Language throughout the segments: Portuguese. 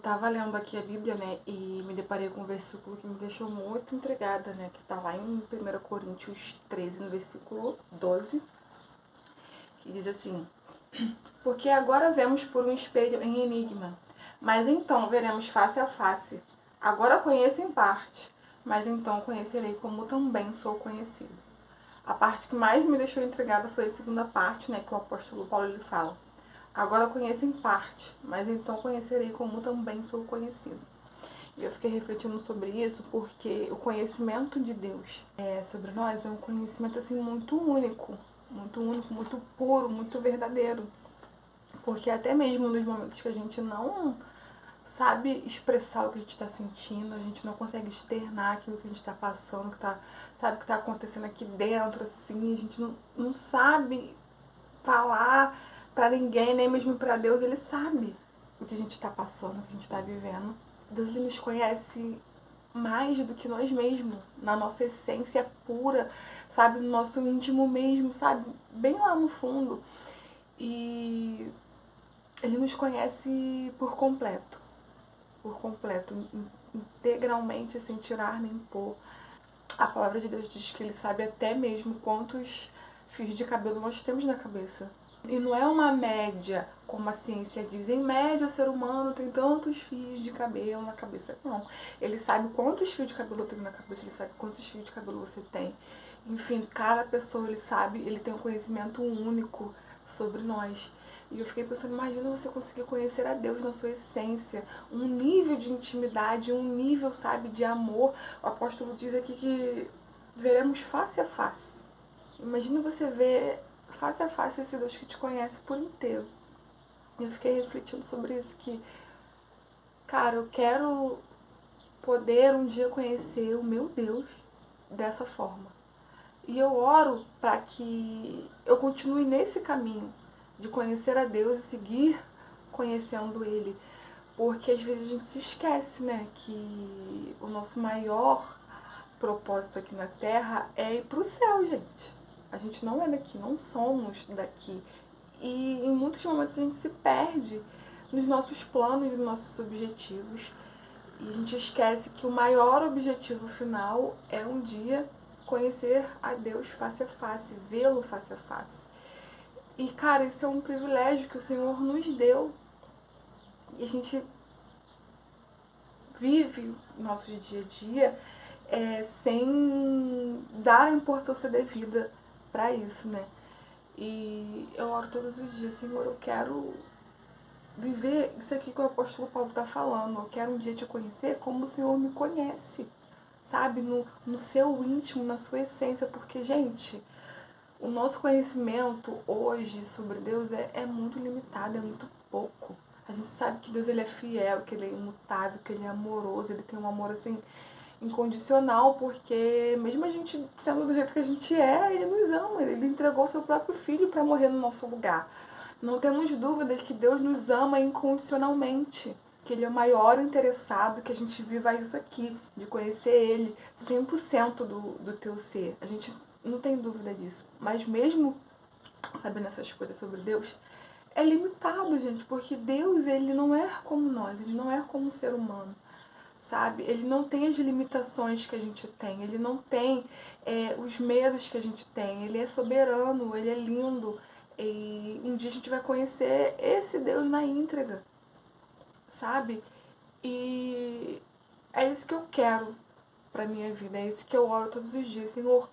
tava lendo aqui a Bíblia, né, e me deparei com um versículo que me deixou muito intrigada, né, que tá lá em 1 Coríntios 13, no versículo 12, que diz assim: porque agora vemos por um espelho em enigma, mas então veremos face a face. Agora conheço em parte, mas então conhecerei como também sou conhecido. A parte que mais me deixou intrigada foi a segunda parte, né, que o apóstolo Paulo ele fala: agora conheço em parte, mas então conhecerei como também sou conhecido. E eu fiquei refletindo sobre isso porque o conhecimento de Deus sobre nós é um conhecimento assim muito único, muito puro, muito verdadeiro. Porque até mesmo nos momentos que a gente não sabe expressar o que a gente está sentindo, a gente não consegue externar aquilo que a gente está passando, sabe o que está acontecendo aqui dentro, assim, a gente não sabe falar para ninguém, nem mesmo para Deus, ele sabe o que a gente está passando, o que a gente está vivendo. Deus ele nos conhece mais do que nós mesmos, na nossa essência pura, sabe, no nosso íntimo mesmo, sabe, bem lá no fundo. E ele nos conhece por completo, integralmente, sem tirar nem pôr. A palavra de Deus diz que ele sabe até mesmo quantos fios de cabelo nós temos na cabeça. E não é uma média, como a ciência diz. Em média, o ser humano tem tantos fios de cabelo na cabeça. Não. Ele sabe quantos fios de cabelo eu tenho na cabeça, ele sabe quantos fios de cabelo você tem. Enfim, cada pessoa, ele sabe, ele tem um conhecimento único sobre nós. E eu fiquei pensando, imagina você conseguir conhecer a Deus na sua essência, um nível de intimidade, um nível, sabe, de amor. O apóstolo diz aqui que veremos face a face. Imagina você ver face a face esse Deus que te conhece por inteiro. E eu fiquei refletindo sobre isso, que, cara, eu quero poder um dia conhecer o meu Deus dessa forma. E eu oro para que eu continue nesse caminho de conhecer a Deus e seguir conhecendo Ele. Porque às vezes a gente se esquece, né, que o nosso maior propósito aqui na Terra é ir pro céu, gente. A gente não é daqui, não somos daqui. E em muitos momentos a gente se perde nos nossos planos, nos nossos objetivos. E a gente esquece que o maior objetivo final é um dia conhecer a Deus face a face, vê-lo face a face. E, cara, isso é um privilégio que o Senhor nos deu. E a gente vive o nosso dia a dia sem dar a importância devida para isso, né? E eu oro todos os dias, Senhor, eu quero viver isso aqui que o apóstolo Paulo está falando. Eu quero um dia te conhecer como o Senhor me conhece, sabe? No seu íntimo, na sua essência. Porque, gente, o nosso conhecimento hoje sobre Deus é muito limitado, é muito pouco. A gente sabe que Deus ele é fiel, que ele é imutável, que ele é amoroso, ele tem um amor assim incondicional, porque mesmo a gente sendo do jeito que a gente ele nos ama, ele entregou seu próprio filho para morrer no nosso lugar. Não temos dúvida de que Deus nos ama incondicionalmente, que ele é o maior interessado que a gente viva isso aqui, de conhecer ele 100% do teu ser. A gente não tem dúvida disso. Mas mesmo sabendo essas coisas sobre Deus, é limitado, gente, porque Deus, ele não é como nós, ele não é como um ser humano, sabe? Ele não tem as limitações que a gente tem, ele não tem os medos que a gente tem, ele é soberano, ele é lindo, e um dia a gente vai conhecer esse Deus na íntegra, sabe? E é isso que eu quero pra minha vida, é isso que eu oro todos os dias, Senhor,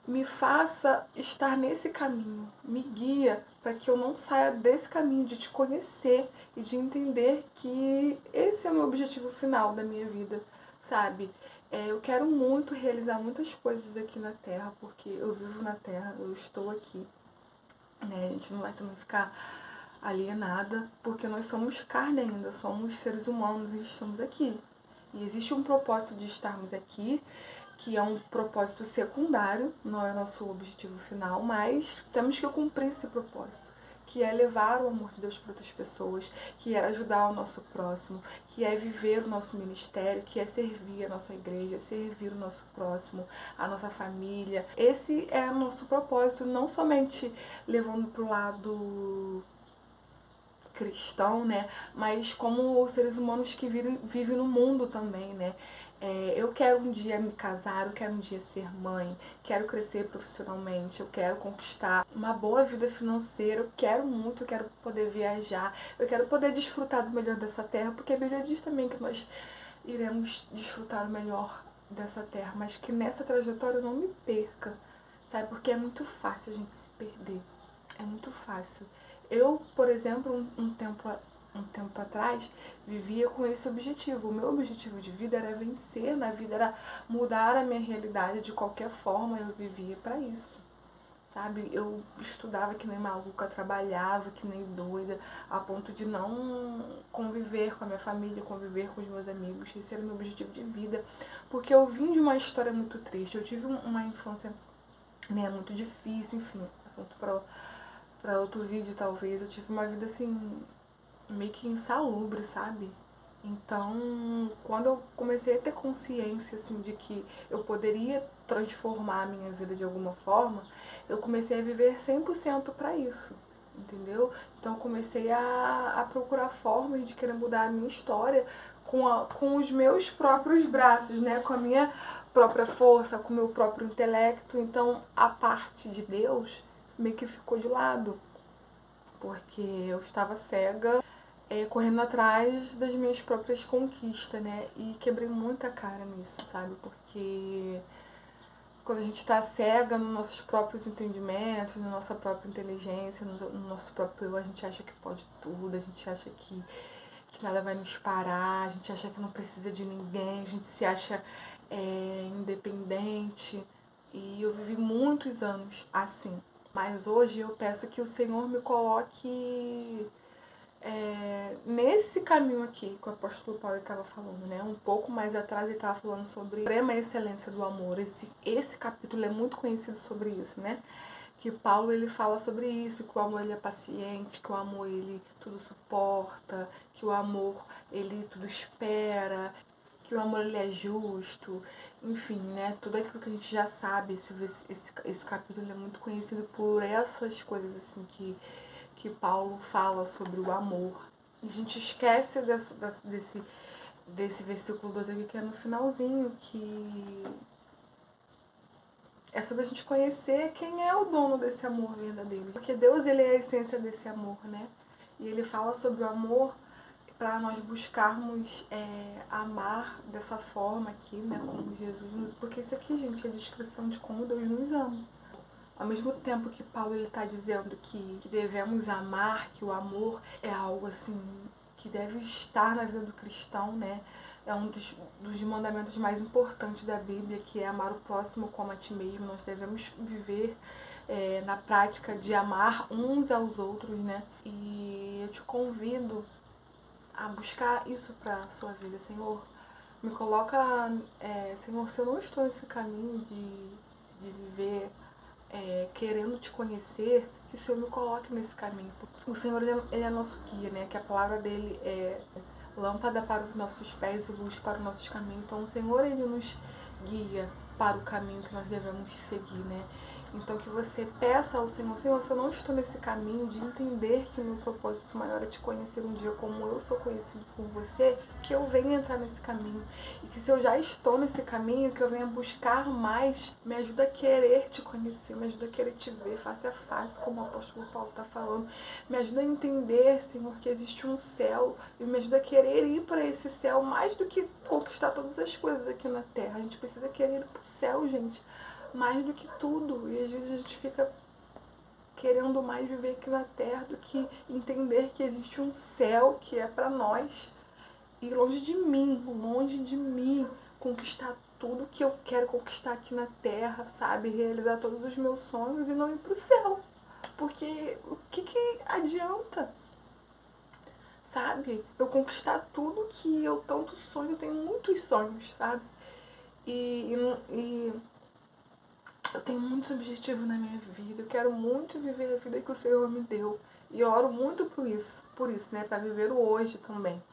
me faça estar nesse caminho, me guia para que eu não saia desse caminho de te conhecer e de entender que esse é o meu objetivo final da minha vida, sabe? Eu quero muito realizar muitas coisas aqui na Terra, porque eu vivo na Terra, eu estou aqui, né? A gente não vai também ficar alienada, porque nós somos carne ainda, somos seres humanos e estamos aqui. E existe um propósito de estarmos aqui, que é um propósito secundário, não é nosso objetivo final, mas temos que cumprir esse propósito, que é levar o amor de Deus para outras pessoas, que é ajudar o nosso próximo, que é viver o nosso ministério, que é servir a nossa igreja, servir o nosso próximo, a nossa família. Esse é o nosso propósito, não somente levando para o lado cristão, né? Mas como seres humanos que vivem no mundo também, né? Eu quero um dia me casar, eu quero um dia ser mãe, quero crescer profissionalmente, eu quero conquistar uma boa vida financeira, eu quero muito, eu quero poder viajar, eu quero poder desfrutar do melhor dessa terra, porque a Bíblia diz também que nós iremos desfrutar o melhor dessa terra, mas que nessa trajetória eu não me perca, sabe? Porque é muito fácil a gente se perder, é muito fácil. Eu, por exemplo, um tempo atrás, vivia com esse objetivo. O meu objetivo de vida era vencer na vida, era mudar a minha realidade de qualquer forma, eu vivia para isso. Sabe, eu estudava que nem maluca, trabalhava que nem doida, a ponto de não conviver com a minha família, conviver com os meus amigos. Esse era o meu objetivo de vida, porque eu vim de uma história muito triste. Eu tive uma infância, né, muito difícil, enfim, assunto para outro vídeo talvez. Eu tive uma vida assim meio que insalubre, sabe? Então, quando eu comecei a ter consciência assim de que eu poderia transformar a minha vida de alguma forma, eu comecei a viver 100% para isso, entendeu? Então, eu comecei a procurar formas de querer mudar a minha história com os meus próprios braços, né? Com a minha própria força, com o meu próprio intelecto. Então, a parte de Deus meio que ficou de lado, porque eu estava cega, correndo atrás das minhas próprias conquistas, né? E quebrei muita cara nisso, sabe? Porque quando a gente tá cega nos nossos próprios entendimentos, na nossa própria inteligência, no nosso próprio eu, a gente acha que pode tudo, a gente acha que nada vai nos parar, a gente acha que não precisa de ninguém, a gente se acha independente. E eu vivi muitos anos assim. Mas hoje eu peço que o Senhor me coloque nesse caminho aqui que o apóstolo Paulo estava falando, né? Um pouco mais atrás ele estava falando sobre a suprema excelência do amor. Esse capítulo é muito conhecido sobre isso, né? Que Paulo ele fala sobre isso, que o amor ele é paciente, que o amor ele tudo suporta, que o amor ele tudo espera, que o amor ele é justo, enfim, né? Tudo aquilo que a gente já sabe. Esse capítulo é muito conhecido por essas coisas assim que Paulo fala sobre o amor. E a gente esquece desse versículo 12 aqui, que é no finalzinho, que é sobre a gente conhecer quem é o dono desse amor verdadeiro. Porque Deus, ele é a essência desse amor, né? E ele fala sobre o amor para nós buscarmos amar dessa forma aqui, né? Como Jesus nos... Porque isso aqui, gente, é a descrição de como Deus nos ama. Ao mesmo tempo que Paulo está dizendo que devemos amar, que o amor é algo assim que deve estar na vida do cristão, né? É um dos mandamentos mais importantes da Bíblia, que é amar o próximo como a ti mesmo. Nós devemos viver na prática de amar uns aos outros, né? E eu te convido a buscar isso para a sua vida, Senhor. Me coloca, Senhor, se eu não estou nesse caminho de viver querendo te conhecer, que o Senhor me coloque nesse caminho. O Senhor, ele é nosso guia, né? Que a palavra dele é lâmpada para os nossos pés e luz para os nossos caminhos. Então, o Senhor, ele nos guia para o caminho que nós devemos seguir, né? Então, que você peça ao Senhor, Senhor, se eu não estou nesse caminho de entender que o meu propósito maior é te conhecer um dia como eu sou conhecido por você, que eu venha entrar nesse caminho. E que se eu já estou nesse caminho, que eu venha buscar mais, me ajuda a querer te conhecer, me ajuda a querer te ver face a face, como o apóstolo Paulo está falando. Me ajuda a entender, Senhor, que existe um céu, e me ajuda a querer ir para esse céu mais do que conquistar todas as coisas aqui na terra. A gente precisa querer ir para o céu, gente, mais do que tudo. E às vezes a gente fica querendo mais viver aqui na terra do que entender que existe um céu que é para nós. E longe de mim, conquistar tudo que eu quero conquistar aqui na terra, sabe? Realizar todos os meus sonhos e não ir pro céu. Porque o que adianta, sabe? Eu conquistar tudo que eu tanto sonho, eu tenho muitos sonhos, sabe? E eu tenho muitos objetivos na minha vida, eu quero muito viver a vida que o Senhor me deu. E eu oro muito por isso, né? Pra viver o hoje também.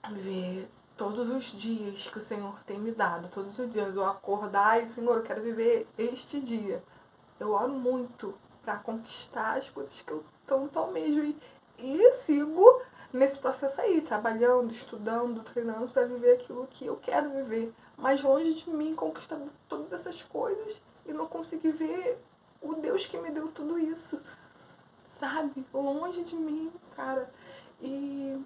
Viver todos os dias que o Senhor tem me dado, todos os dias eu acordar e, Senhor, eu quero viver este dia. Eu oro muito para conquistar as coisas que eu tanto almejo. E sigo nesse processo aí, trabalhando, estudando, treinando para viver aquilo que eu quero viver. Mas longe de mim conquistando todas essas coisas e não conseguir ver o Deus que me deu tudo isso, sabe? Longe de mim, cara. E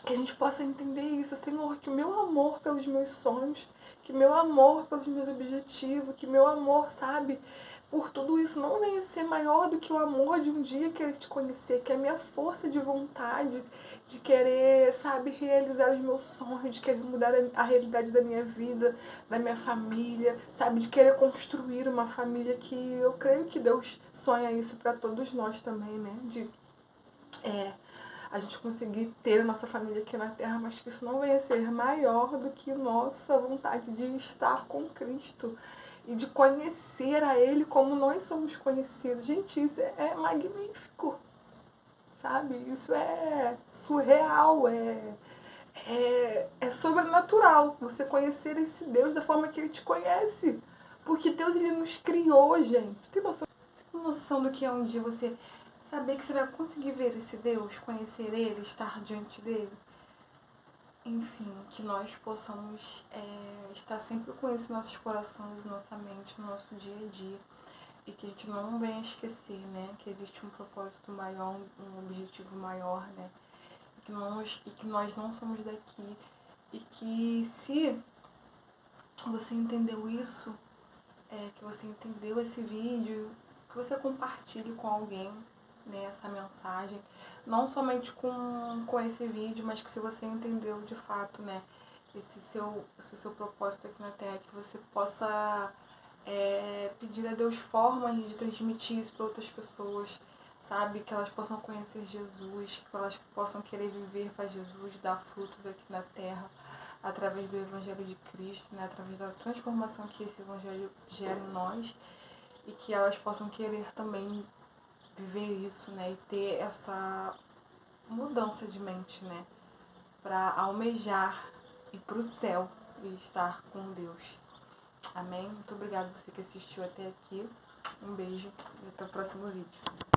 que a gente possa entender isso, Senhor, que o meu amor pelos meus sonhos, que meu amor pelos meus objetivos, que meu amor, sabe, por tudo isso não venha ser maior do que o amor de um dia querer te conhecer, que a minha força de vontade de querer, sabe, realizar os meus sonhos, de querer mudar a realidade da minha vida, da minha família, sabe, de querer construir uma família que eu creio que Deus sonha isso para todos nós também, né, de a gente conseguir ter a nossa família aqui na Terra, mas que isso não venha a ser maior do que nossa vontade de estar com Cristo e de conhecer a Ele como nós somos conhecidos. Gente, isso é magnífico, sabe? Isso é surreal, é sobrenatural você conhecer esse Deus da forma que Ele te conhece. Porque Deus, Ele nos criou, gente. Tem noção do que é um dia você saber que você vai conseguir ver esse Deus, conhecer Ele, estar diante dele? Enfim, que nós possamos estar sempre com isso em nossos corações, nossa mente, no nosso dia a dia. E que a gente não venha esquecer, né? Que existe um propósito maior, um objetivo maior, né? E que nós não somos daqui. E que se você entendeu isso, que você entendeu esse vídeo, que você compartilhe com alguém, né, essa mensagem, não somente com esse vídeo, mas que se você entendeu de fato, né, esse seu propósito aqui na Terra, que você possa pedir a Deus formas de transmitir isso para outras pessoas, sabe, que elas possam conhecer Jesus, que elas possam querer viver para Jesus, dar frutos aqui na Terra, através do Evangelho de Cristo, né, através da transformação que esse Evangelho gera em nós, e que elas possam querer também viver isso, né, e ter essa mudança de mente, né, para almejar ir para o céu e estar com Deus. Amém? Muito obrigada você que assistiu até aqui. Um beijo e até o próximo vídeo.